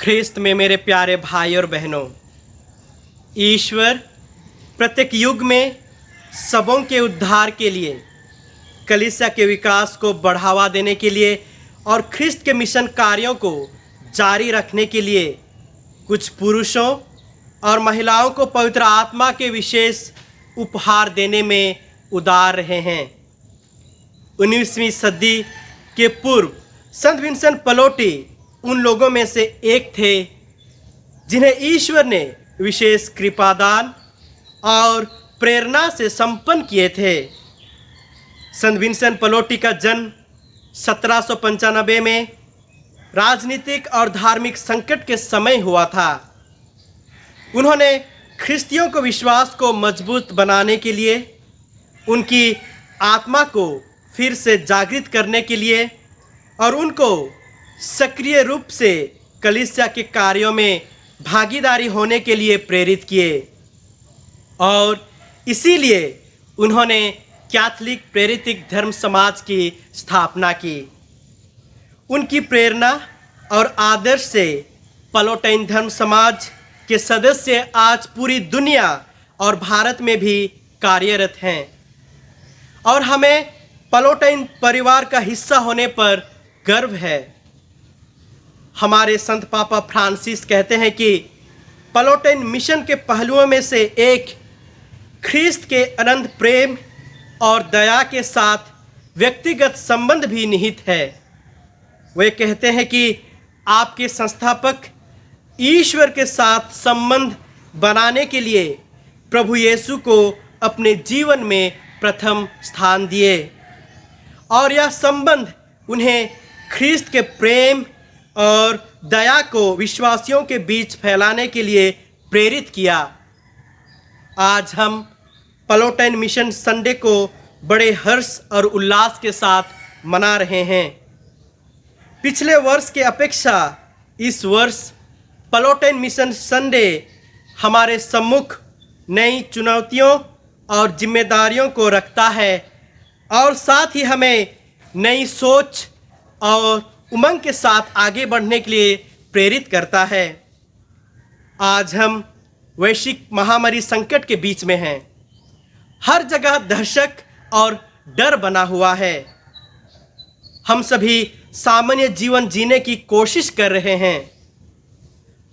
ख्रिस्त में मेरे प्यारे भाई और बहनों, ईश्वर प्रत्येक युग में सबों के उद्धार के लिए, कलीसिया के विकास को बढ़ावा देने के लिए और ख्रिस्त के मिशन कार्यों को जारी रखने के लिए कुछ पुरुषों और महिलाओं को पवित्र आत्मा के विशेष उपहार देने में उदार रहे हैं। 19वीं सदी के पूर्व संत विंसेंट पलोटी उन लोगों में से एक थे जिन्हें ईश्वर ने विशेष कृपादान और प्रेरणा से संपन्न किए थे। संत विंसेंट पलोटी का जन्म 1795 में राजनीतिक और धार्मिक संकट के समय हुआ था। उन्होंने ख्रिस्तियों को विश्वास को मजबूत बनाने के लिए, उनकी आत्मा को फिर से जागृत करने के लिए और उनको सक्रिय रूप से कलीसिया के कार्यों में भागीदारी होने के लिए प्रेरित किए और इसीलिए उन्होंने कैथोलिक प्रेरित धर्म समाज की स्थापना की। उनकी प्रेरणा और आदर्श से पलोटाइन धर्म समाज के सदस्य आज पूरी दुनिया और भारत में भी कार्यरत हैं और हमें पलोटाइन परिवार का हिस्सा होने पर गर्व है। हमारे संत पापा फ्रांसिस कहते हैं कि पलोटाइन मिशन के पहलुओं में से एक ख्रिस्त के अनंत प्रेम और दया के साथ व्यक्तिगत संबंध भी निहित है। वे कहते हैं कि आपके संस्थापक ईश्वर के साथ संबंध बनाने के लिए प्रभु यीशु को अपने जीवन में प्रथम स्थान दिए और यह संबंध उन्हें ख्रिस्त के प्रेम और दया को विश्वासियों के बीच फैलाने के लिए प्रेरित किया। आज हम पलोटाइन मिशन संडे को बड़े हर्ष और उल्लास के साथ मना रहे हैं। पिछले वर्ष के अपेक्षा इस वर्ष पलोटाइन मिशन संडे हमारे सम्मुख नई चुनौतियों और जिम्मेदारियों को रखता है और साथ ही हमें नई सोच और उमंग के साथ आगे बढ़ने के लिए प्रेरित करता है। आज हम वैश्विक महामारी संकट के बीच में हैं। हर जगह दहशत और डर बना हुआ है। हम सभी सामान्य जीवन जीने की कोशिश कर रहे हैं।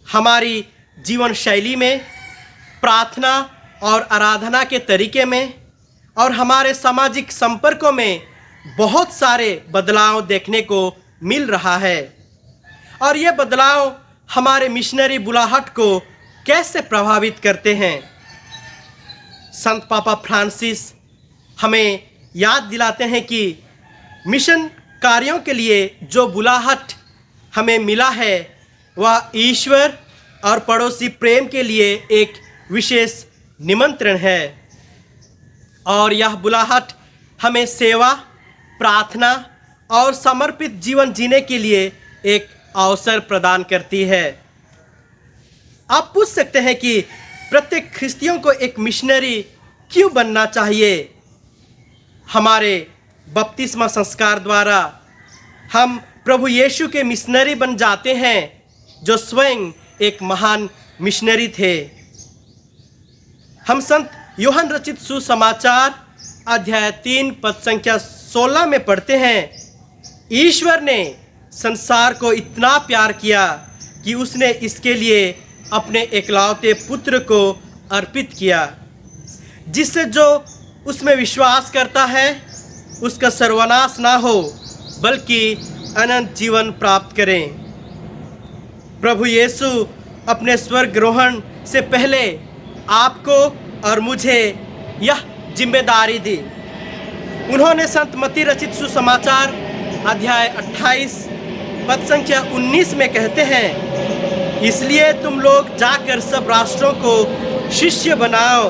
हमारी जीवन शैली में, प्रार्थना और आराधना के तरीके में और हमारे सामाजिक संपर्कों में बहुत सारे बदलाव देखने को मिल रहा है और ये बदलाव हमारे मिशनरी बुलाहट को कैसे प्रभावित करते हैं। संत पापा फ्रांसिस हमें याद दिलाते हैं कि मिशन कार्यों के लिए जो बुलाहट हमें मिला है वह ईश्वर और पड़ोसी प्रेम के लिए एक विशेष निमंत्रण है और यह बुलाहट हमें सेवा, प्रार्थना और समर्पित जीवन जीने के लिए एक अवसर प्रदान करती है। आप पूछ सकते हैं कि प्रत्येक ख्रिस्तियों को एक मिशनरी क्यों बनना चाहिए। हमारे बपतिस्मा संस्कार द्वारा हम प्रभु यीशु के मिशनरी बन जाते हैं जो स्वयं एक महान मिशनरी थे। हम संत यूहन्ना रचित सुसमाचार अध्याय 3 पद संख्या 16 में पढ़ते हैं, ईश्वर ने संसार को इतना प्यार किया कि उसने इसके लिए अपने एकलौते पुत्र को अर्पित किया, जिससे जो उसमें विश्वास करता है उसका सर्वनाश ना हो बल्कि अनंत जीवन प्राप्त करें। प्रभु यीशु अपने स्वर्गारोहण से पहले आपको और मुझे यह जिम्मेदारी दी। उन्होंने संत मत्ती रचित सुसमाचार अध्याय 28 पद संख्या 19 में कहते हैं, इसलिए तुम लोग जाकर सब राष्ट्रों को शिष्य बनाओ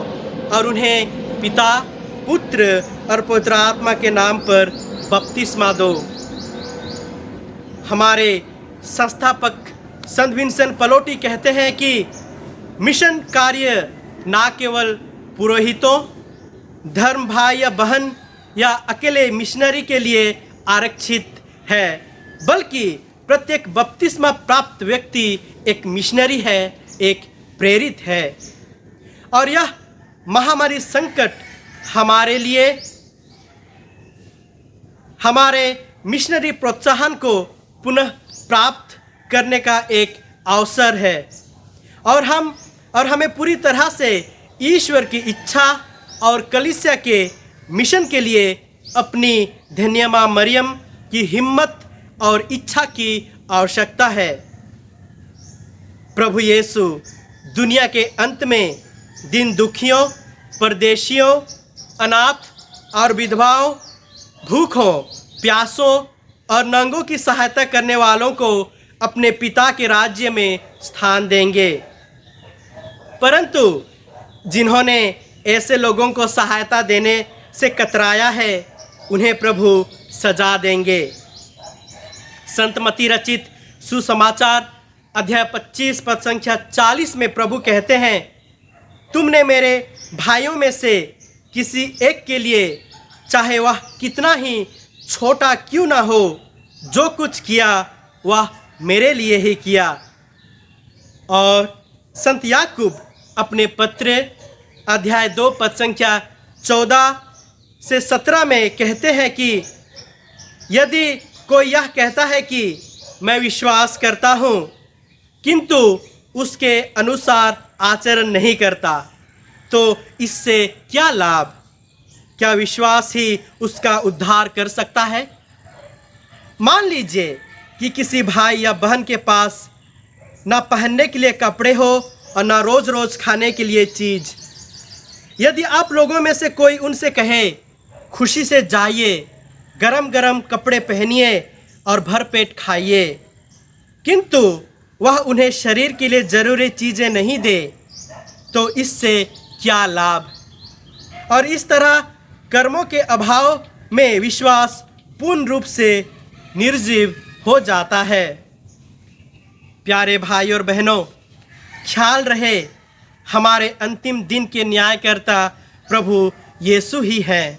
और उन्हें पिता, पुत्र और पवित्र आत्मा के नाम पर बपतिस्मा दो। हमारे संस्थापक संत विंसेंट पलोटी कहते हैं कि मिशन कार्य न केवल पुरोहितों, धर्म भाई या बहन या अकेले मिशनरी के लिए आरक्षित है, बल्कि प्रत्येक बपतिस्मा प्राप्त व्यक्ति एक मिशनरी है, एक प्रेरित है। और यह महामारी संकट हमारे लिए हमारे मिशनरी प्रोत्साहन को पुनः प्राप्त करने का एक अवसर है। और हमें पूरी तरह से ईश्वर की इच्छा और कलीसिया के मिशन के लिए अपनी धन्य माँ मरियम की हिम्मत और इच्छा की आवश्यकता है। प्रभु यीशु दुनिया के अंत में दीन दुखियों, परदेशियों, अनाथ और विधवाओं, भूखों, प्यासों और नंगों की सहायता करने वालों को अपने पिता के राज्य में स्थान देंगे। परंतु जिन्होंने ऐसे लोगों को सहायता देने से कतराया है, उन्हें प्रभु सजा देंगे। संत मत्ती रचित सुसमाचार अध्याय 25 पद संख्या 40 में प्रभु कहते हैं, तुमने मेरे भाइयों में से किसी एक के लिए, चाहे वह कितना ही छोटा क्यों ना हो, जो कुछ किया वह मेरे लिए ही किया। और संत याकूब अपने पत्र अध्याय 2 पद संख्या 14 से 17 में कहते हैं कि यदि कोई यह कहता है कि मैं विश्वास करता हूँ किंतु उसके अनुसार आचरण नहीं करता, तो इससे क्या लाभ? क्या विश्वास ही उसका उद्धार कर सकता है? मान लीजिए कि किसी भाई या बहन के पास ना पहनने के लिए कपड़े हो और ना रोज़ रोज़ खाने के लिए चीज़। यदि आप लोगों में से कोई उनसे कहे, खुशी से जाइए, गरम गरम कपड़े पहनिए और भरपेट खाइए, किंतु वह उन्हें शरीर के लिए ज़रूरी चीज़ें नहीं दे, तो इससे क्या लाभ? और इस तरह कर्मों के अभाव में विश्वास पूर्ण रूप से निर्जीव हो जाता है। प्यारे भाई और बहनों, ख्याल रहे हमारे अंतिम दिन के न्यायकर्ता प्रभु यीशु ही हैं।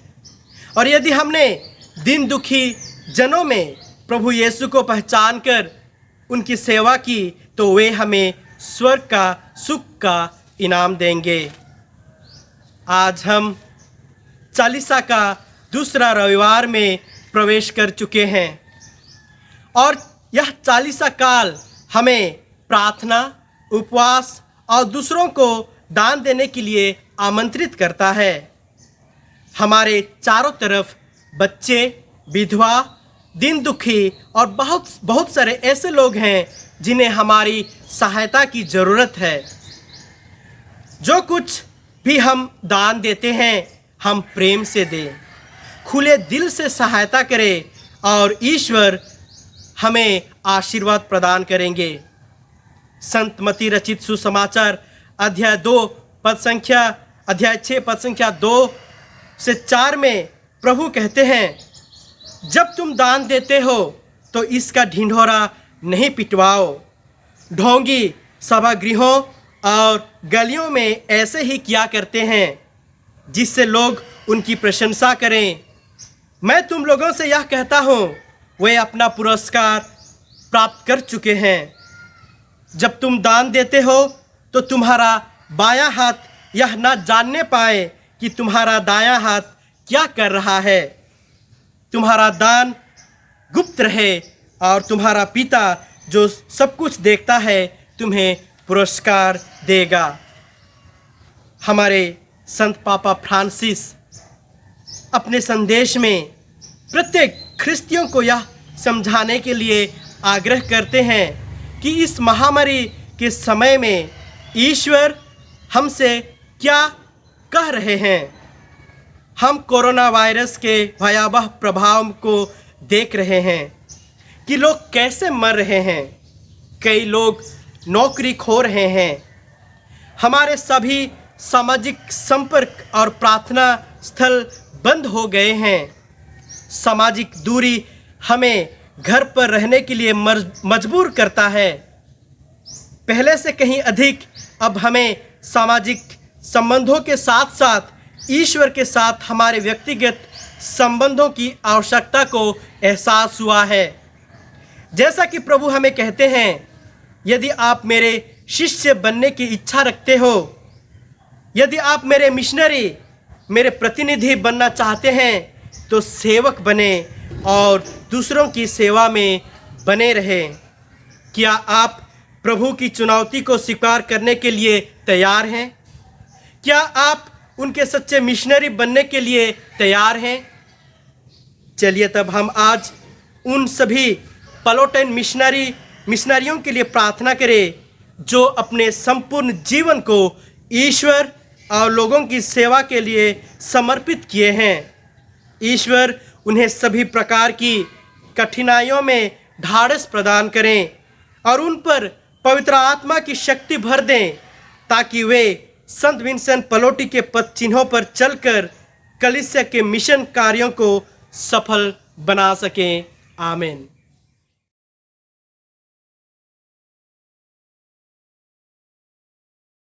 और यदि हमने दिन दुखी जनों में प्रभु यीशु को पहचान कर उनकी सेवा की, तो वे हमें स्वर्ग का सुख का इनाम देंगे। आज हम चालीसा का दूसरा रविवार में प्रवेश कर चुके हैं और यह चालीसा काल हमें प्रार्थना, उपवास और दूसरों को दान देने के लिए आमंत्रित करता है। हमारे चारों तरफ बच्चे, विधवा, दीन दुखी और बहुत सारे ऐसे लोग हैं जिन्हें हमारी सहायता की ज़रूरत है। जो कुछ भी हम दान देते हैं, हम प्रेम से दें, खुले दिल से सहायता करें और ईश्वर हमें आशीर्वाद प्रदान करेंगे। संत मत्ती रचित सुसमाचार अध्याय 6 पद संख्या 2 से 4 में प्रभु कहते हैं, जब तुम दान देते हो तो इसका ढिंढोरा नहीं पिटवाओ। ढोंगी सभागृहों और गलियों में ऐसे ही किया करते हैं जिससे लोग उनकी प्रशंसा करें। मैं तुम लोगों से यह कहता हूँ, वे अपना पुरस्कार प्राप्त कर चुके हैं। जब तुम दान देते हो तो तुम्हारा बायां हाथ यह न जानने पाए कि तुम्हारा दायां हाथ क्या कर रहा है। तुम्हारा दान गुप्त रहे और तुम्हारा पिता जो सब कुछ देखता है तुम्हें पुरस्कार देगा। हमारे संत पापा फ्रांसिस अपने संदेश में प्रत्येक ख्रिस्तियों को यह समझाने के लिए आग्रह करते हैं कि इस महामारी के समय में ईश्वर हमसे क्या कह रहे हैं। हम कोरोना वायरस के भयावह प्रभाव को देख रहे हैं कि लोग कैसे मर रहे हैं। कई लोग नौकरी खो रहे हैं। हमारे सभी सामाजिक संपर्क और प्रार्थना स्थल बंद हो गए हैं। सामाजिक दूरी हमें घर पर रहने के लिए मजबूर करता है। पहले से कहीं अधिक अब हमें सामाजिक संबंधों के साथ साथ ईश्वर के साथ हमारे व्यक्तिगत संबंधों की आवश्यकता को एहसास हुआ है। जैसा कि प्रभु हमें कहते हैं, यदि आप मेरे शिष्य बनने की इच्छा रखते हो, यदि आप मेरे मिशनरी, मेरे प्रतिनिधि बनना चाहते हैं, तो सेवक बने और दूसरों की सेवा में बने रहें। क्या आप प्रभु की चुनौती को स्वीकार करने के लिए तैयार हैं? क्या आप उनके सच्चे मिशनरी बनने के लिए तैयार हैं? चलिए तब हम आज उन सभी पलोटेन मिशनरियों के लिए प्रार्थना करें जो अपने संपूर्ण जीवन को ईश्वर और लोगों की सेवा के लिए समर्पित किए हैं। ईश्वर उन्हें सभी प्रकार की कठिनाइयों में ढाढ़स प्रदान करें और उन पर पवित्र आत्मा की शक्ति भर दें, ताकि वे संत विंसेंट पलोटी के पद चिन्हों पर चलकर कलीसिया के मिशन कार्यों को सफल बना सकें। आमीन।